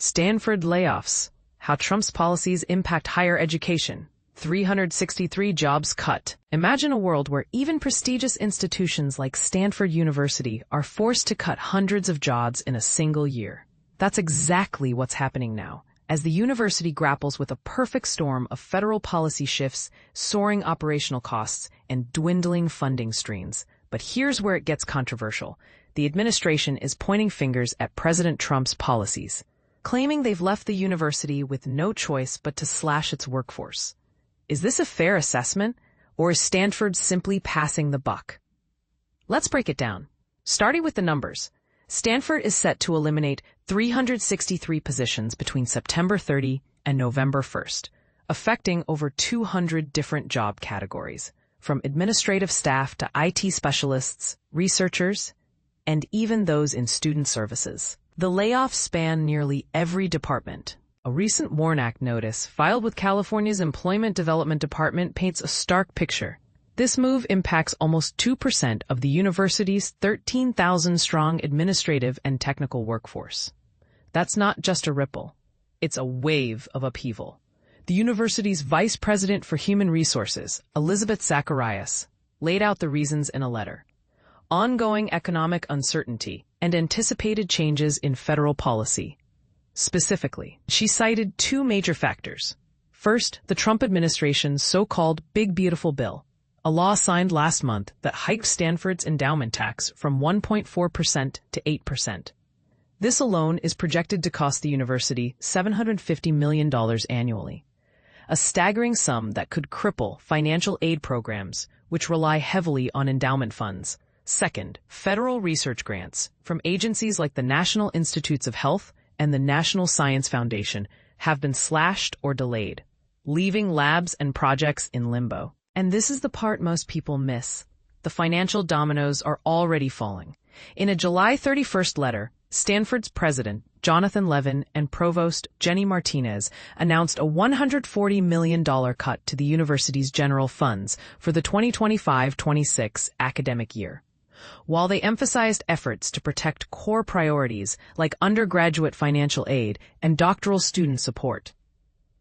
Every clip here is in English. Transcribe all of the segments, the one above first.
Stanford Layoffs: How Trump's Policies Impact Higher Education. 363 Jobs Cut. Imagine a world where even prestigious institutions like Stanford University are forced to cut hundreds of jobs in a single year. That's exactly what's happening now, as the university grapples with a perfect storm of federal policy shifts, soaring operational costs, and dwindling funding streams. But here's where it gets controversial. The administration is pointing fingers at President Trump's policies, claiming they've left the university with no choice but to slash its workforce. Is this a fair assessment, or is Stanford simply passing the buck? Let's break it down. Starting with the numbers, Stanford is set to eliminate 363 positions between September 30 and November 1st, affecting over 200 different job categories, from administrative staff to IT specialists, researchers, and even those in student services. The layoffs span nearly every department. A recent WARN Act notice filed with California's Employment Development Department paints a stark picture. This move impacts almost 2% of the university's 13,000-strong administrative and technical workforce. That's not just a ripple. It's a wave of upheaval. The university's Vice President for Human Resources, Elizabeth Zacharias, laid out the reasons in a letter. Ongoing economic uncertainty and anticipated changes in federal policy. Specifically, she cited two major factors. First, the Trump administration's so-called Big Beautiful Bill, a law signed last month that hiked Stanford's endowment tax from 1.4% to 8%. This alone is projected to cost the university $750 million annually, a staggering sum that could cripple financial aid programs, which rely heavily on endowment funds. Second, federal research grants from agencies like the National Institutes of Health and the National Science Foundation have been slashed or delayed, leaving labs and projects in limbo. And this is the part most people miss. The financial dominoes are already falling. In a July 31st letter, Stanford's president, Jonathan Levin, and provost, Jenny Martinez, announced a $140 million cut to the university's general funds for the 2025-26 academic year. While they emphasized efforts to protect core priorities like undergraduate financial aid and doctoral student support,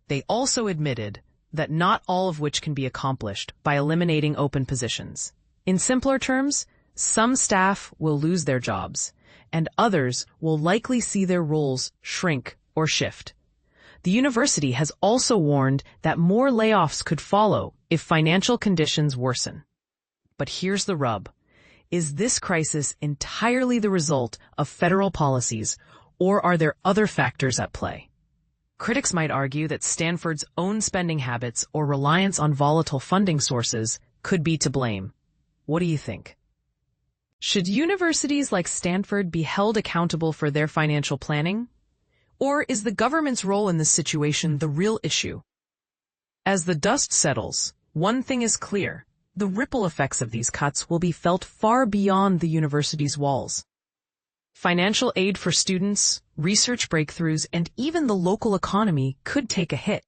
they also admitted that not all of which can be accomplished by eliminating open positions. In simpler terms, some staff will lose their jobs, and others will likely see their roles shrink or shift. The university has also warned that more layoffs could follow if financial conditions worsen. But here's the rub. Is this crisis entirely the result of federal policies, or are there other factors at play? Critics might argue that Stanford's own spending habits or reliance on volatile funding sources could be to blame. What do you think? Should universities like Stanford be held accountable for their financial planning? Or is the government's role in this situation the real issue? As the dust settles, one thing is clear. The ripple effects of these cuts will be felt far beyond the university's walls. Financial aid for students, research breakthroughs, and even the local economy could take a hit.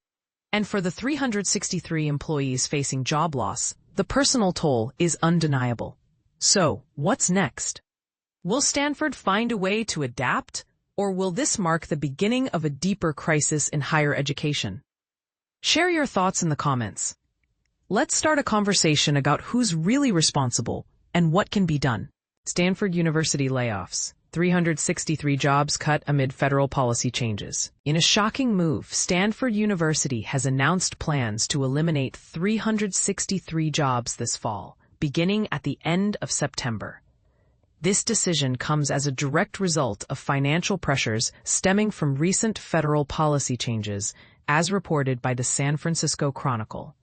And for the 363 employees facing job loss, the personal toll is undeniable. So, what's next? Will Stanford find a way to adapt, or will this mark the beginning of a deeper crisis in higher education? Share your thoughts in the comments. Let's start a conversation about who's really responsible and what can be done. Stanford University layoffs. 363 jobs cut amid federal policy changes. In a shocking move, Stanford University has announced plans to eliminate 363 jobs this fall, beginning at the end of September. This decision comes as a direct result of financial pressures stemming from recent federal policy changes, as reported by the San Francisco Chronicle.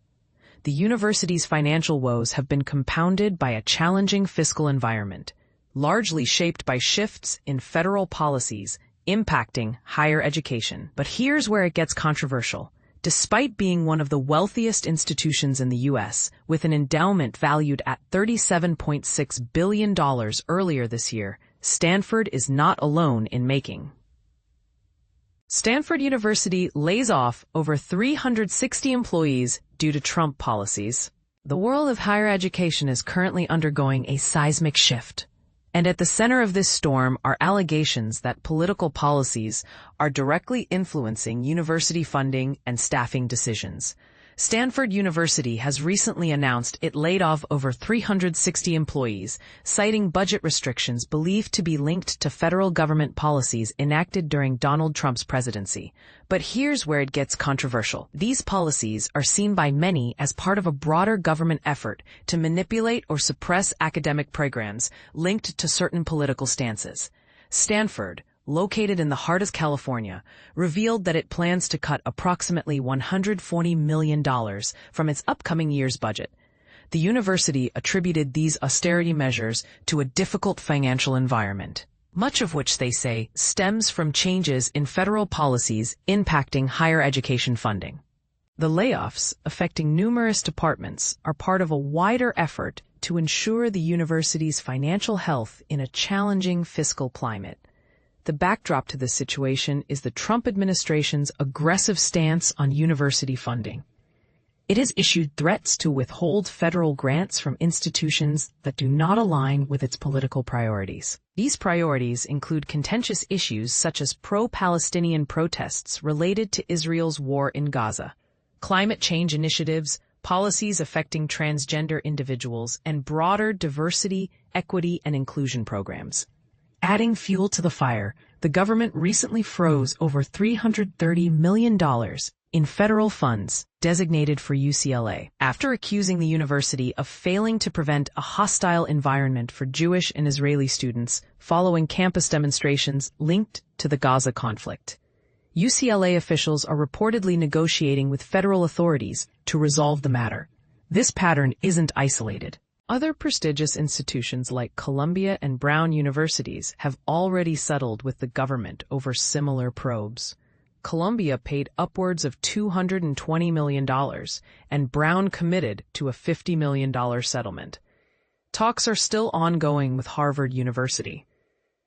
The university's financial woes have been compounded by a challenging fiscal environment, largely shaped by shifts in federal policies impacting higher education. But here's where it gets controversial. Despite being one of the wealthiest institutions in the U.S., with an endowment valued at $37.6 billion earlier this year, Stanford is not alone in making. Stanford University lays off over 360 employees due to Trump policies. The world of higher education is currently undergoing a seismic shift. And at the center of this storm are allegations that political policies are directly influencing university funding and staffing decisions. Stanford University has recently announced it laid off over 360 employees, citing budget restrictions believed to be linked to federal government policies enacted during Donald Trump's presidency. But here's where it gets controversial. These policies are seen by many as part of a broader government effort to manipulate or suppress academic programs linked to certain political stances. Stanford, located in the heart of California, revealed that it plans to cut approximately $140 million from its upcoming year's budget. The university attributed these austerity measures to a difficult financial environment, much of which they say stems from changes in federal policies impacting higher education funding. The layoffs, affecting numerous departments, are part of a wider effort to ensure the university's financial health in a challenging fiscal climate. The backdrop to this situation is the Trump administration's aggressive stance on university funding. It has issued threats to withhold federal grants from institutions that do not align with its political priorities. These priorities include contentious issues such as pro-Palestinian protests related to Israel's war in Gaza, climate change initiatives, policies affecting transgender individuals, and broader diversity, equity, and inclusion programs. Adding fuel to the fire, the government recently froze over $330 million in federal funds designated for UCLA after accusing the university of failing to prevent a hostile environment for Jewish and Israeli students following campus demonstrations linked to the Gaza conflict. UCLA officials are reportedly negotiating with federal authorities to resolve the matter. This pattern isn't isolated. Other prestigious institutions like Columbia and Brown universities have already settled with the government over similar probes. Columbia paid upwards of $220 million, and Brown committed to a $50 million settlement. Talks are still ongoing with Harvard University.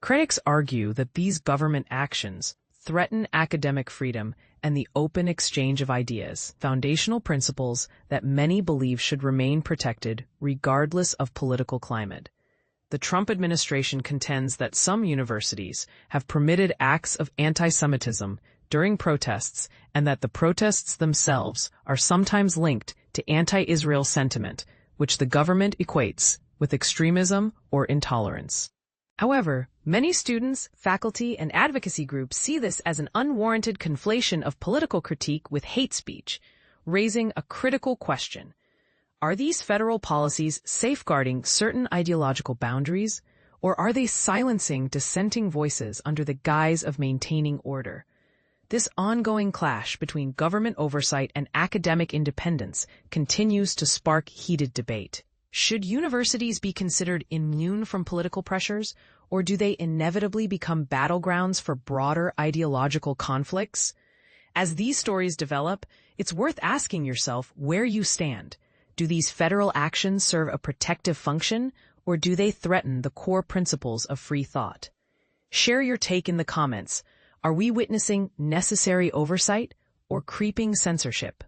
Critics argue that these government actions threaten academic freedom and the open exchange of ideas, foundational principles that many believe should remain protected regardless of political climate. The Trump administration contends that some universities have permitted acts of anti-Semitism during protests and that the protests themselves are sometimes linked to anti-Israel sentiment, which the government equates with extremism or intolerance. However, many students, faculty, and advocacy groups see this as an unwarranted conflation of political critique with hate speech, raising a critical question. Are these federal policies safeguarding certain ideological boundaries, or are they silencing dissenting voices under the guise of maintaining order? This ongoing clash between government oversight and academic independence continues to spark heated debate. Should universities be considered immune from political pressures, or do they inevitably become battlegrounds for broader ideological conflicts? As these stories develop, it's worth asking yourself where you stand. Do these federal actions serve a protective function, or do they threaten the core principles of free thought? Share your take in the comments. Are we witnessing necessary oversight or creeping censorship?